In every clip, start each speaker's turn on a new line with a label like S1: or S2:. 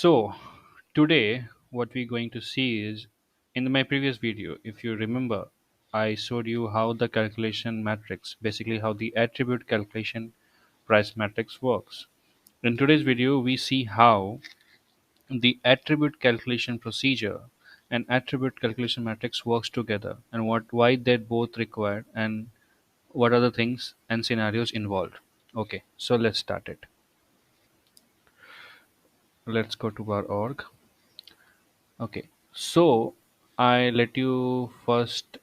S1: So, today what we're going to see is in my previous video, if you remember, I showed you how the calculation matrix, basically how the attribute calculation price matrix works. In today's video, we see how the attribute calculation procedure and attribute calculation matrix works together and why they're both required and what are the things and scenarios involved. Okay, so let's start it. Let's go to our org. Okay, so I let you first.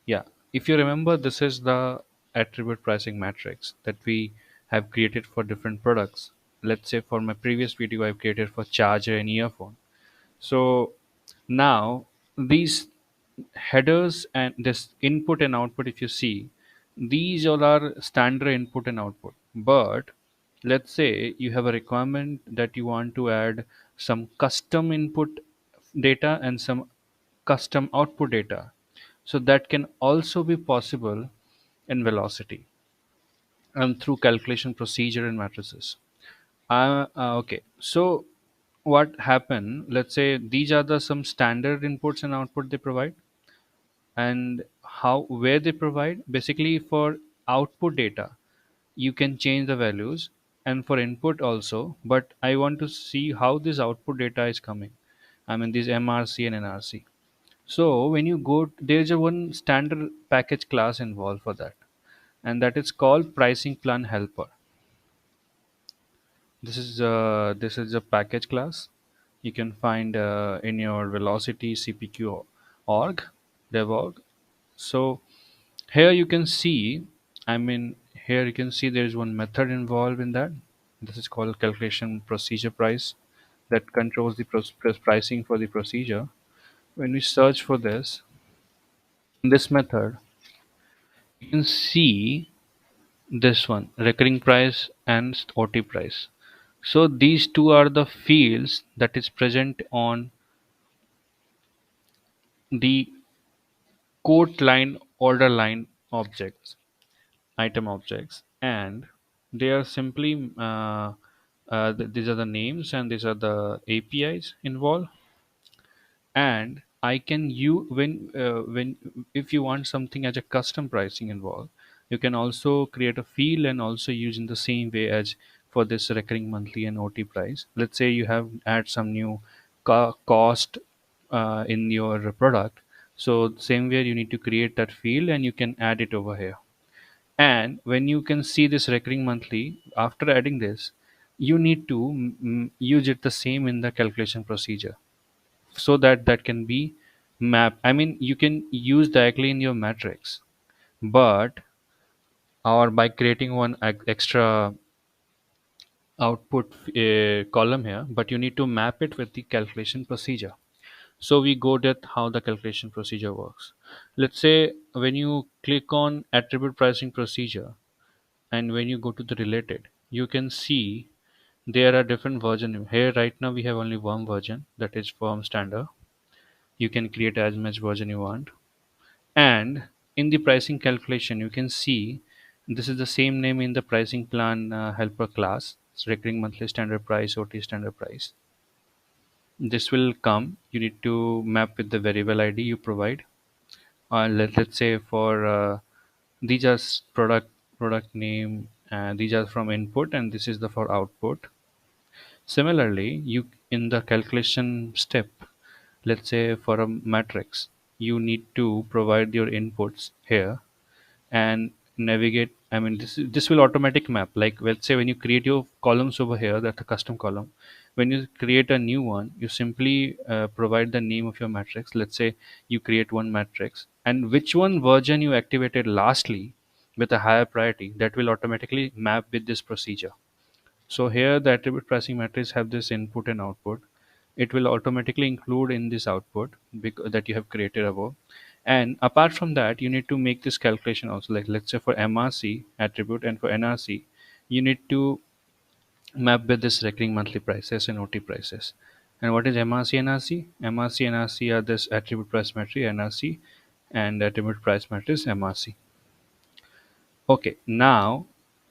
S1: Yeah, if you remember, this is the attribute pricing matrix that we have created for different products. Let's say for my previous video, I've created for charger and earphone. So now these headers and this input and output, if you see, these all are standard input and output. But let's say you have a requirement that you want to add some custom input data and some custom output data. So that can also be possible in velocity and through calculation procedure and matrices. Okay, so what happen? Let's say these are the some standard inputs and output they provide, and how where they provide. Basically, for output data, you can change the values, and for input also. But I want to see how this output data is coming. I mean, this MRC and NRC. So when you go, there is a one standard package class involved for that, and that is called pricing plan helper. This is a package class you can find in your Velocity CPQ org, dev.org. So here you can see, I mean, here you can see there is one method involved in that. This is called calculation procedure price that controls the pricing for the procedure. When we search for this method, you can see this one recurring price and OT price. So these two are the fields that is present on the quote line order line objects, item objects, and they are simply these are the names and these are the APIs involved. And I can you when if you want something as a custom pricing involved, you can also create a field and also use in the same way as for this recurring monthly and OT price. Let's say you have add some new cost in your product, so same way you need to create that field and you can add it over here. And when you can see this recurring monthly, after adding this, you need to use it the same in the calculation procedure, so that that can be mapped. I mean, you can use directly in your matrix, but or by creating one extra output column here, but you need to map it with the calculation procedure. So we go at how the calculation procedure works. Let's say when you click on attribute pricing procedure, and when you go to the related, you can see there are different versions here. Right now we have only one version, that is firm standard. You can create as much version you want. And in the pricing calculation, you can see this is the same name in the pricing plan helper class. It's recurring monthly standard price, OT standard price. This will come. You need to map with the variable ID you provide. Let's say for these are product name. These are from input, and this is the for output. Similarly, you in the calculation step, let's say for a matrix, you need to provide your inputs here and navigate. I mean, this will automatic map. Like let's say when you create your columns over here, that's a custom column. When you create a new one, you simply provide the name of your matrix. Let's say you create one matrix, and which one version you activated lastly with a higher priority, that will automatically map with this procedure. So here the attribute pricing matrix have this input and output. It will automatically include in this output that you have created above. And apart from that, you need to make this calculation also. Like let's say for MRC attribute and for NRC, you need to map with this recurring monthly prices and OT prices. And what is MRC NRC? MRC NRC are this attribute price matrix NRC, and attribute price matrix MRC. Okay, now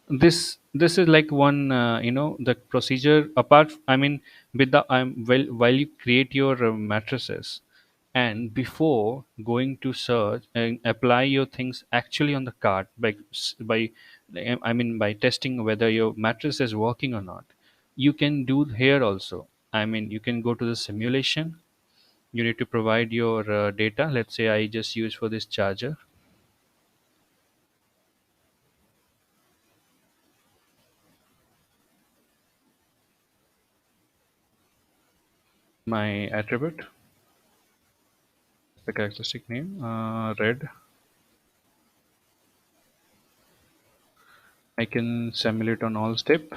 S1: This is like one, the procedure apart, I mean, with the well, while you create your matrices, and before going to search and apply your things actually on the card by I mean by testing whether your mattress is working or not, you can do here also. I mean, you can go to the simulation. You need to provide your data. Let's say I just use for this charger my attribute, the characteristic name, red. I can simulate on all step.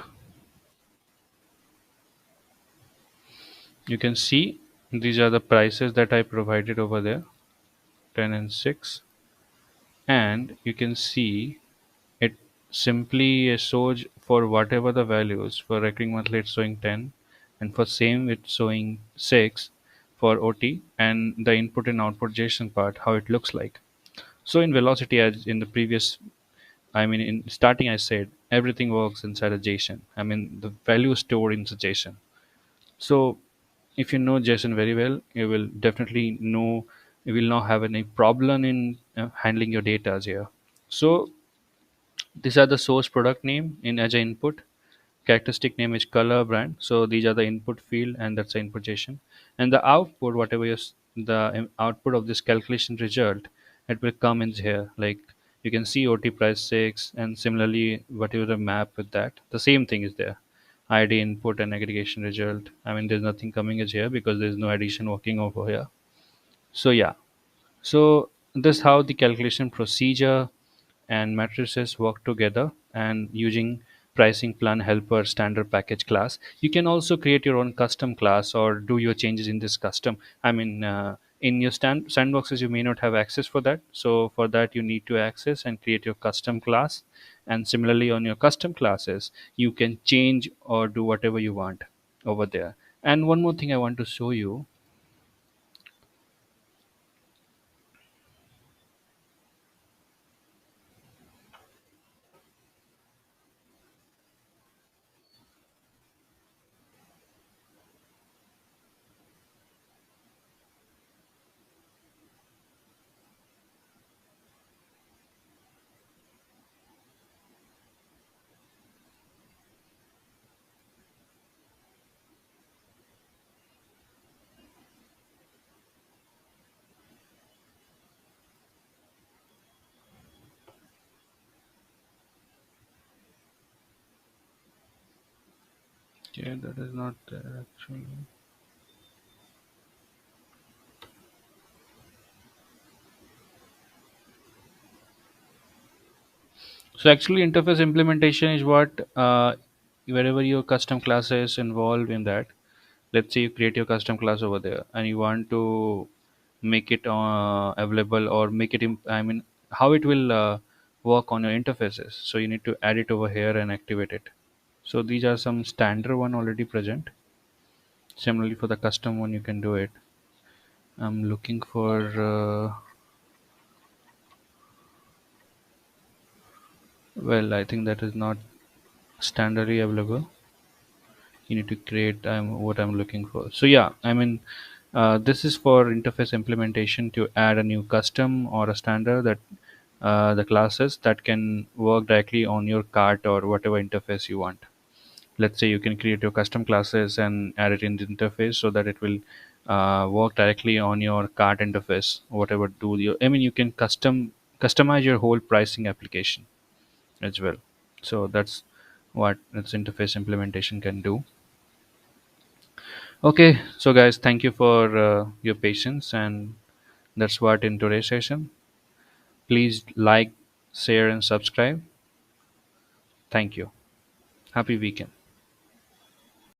S1: You can see these are the prices that I provided over there, 10 and 6. And you can see it simply shows for whatever the values. For recurring monthly it's showing 10, and for same it's showing 6 for OT, and the input and output JSON part, how it looks like. So in velocity, as in the previous, I mean, in starting, I said everything works inside a JSON. I mean, the value is stored in the JSON. So if you know JSON very well, you will definitely know you will not have any problem in handling your data here. So these are the source product name in as a input. Characteristic name is color brand. So these are the input field, and that's the input JSON. And the output, whatever is the output of this calculation result, it will come in here. Like you can see OT price 6, and similarly whatever the map with that, the same thing is there. ID input and aggregation result. I mean, there's nothing coming as here because there's no addition working over here. So yeah, so this how the calculation procedure and matrices work together, and using pricing plan helper standard package class. You can also create your own custom class or do your changes in this custom. I mean, in your sandboxes, you may not have access for that. So for that, you need to access and create your custom class. And similarly, on your custom classes, you can change or do whatever you want over there. And one more thing I want to show you. Yeah, that is not there actually. So actually, interface implementation is what wherever your custom class is involved in that. Let's say you create your custom class over there, and you want to make it available or make it. I mean, how it will work on your interfaces. So you need to add it over here and activate it. So these are some standard one already present. Similarly, for the custom one, you can do it. I'm looking for. Well, I think that is not standardly available. You need to create what I'm looking for. So yeah, I mean, this is for interface implementation to add a new custom or a standard that the classes that can work directly on your cart or whatever interface you want. Let's say you can create your custom classes and add it in the interface so that it will work directly on your cart interface, whatever do you, I mean, you can customize your whole pricing application as well. So that's what its interface implementation can do. Okay, so guys, thank you for your patience, and that's what in today's session. Please like, share, and subscribe. Thank you. Happy weekend.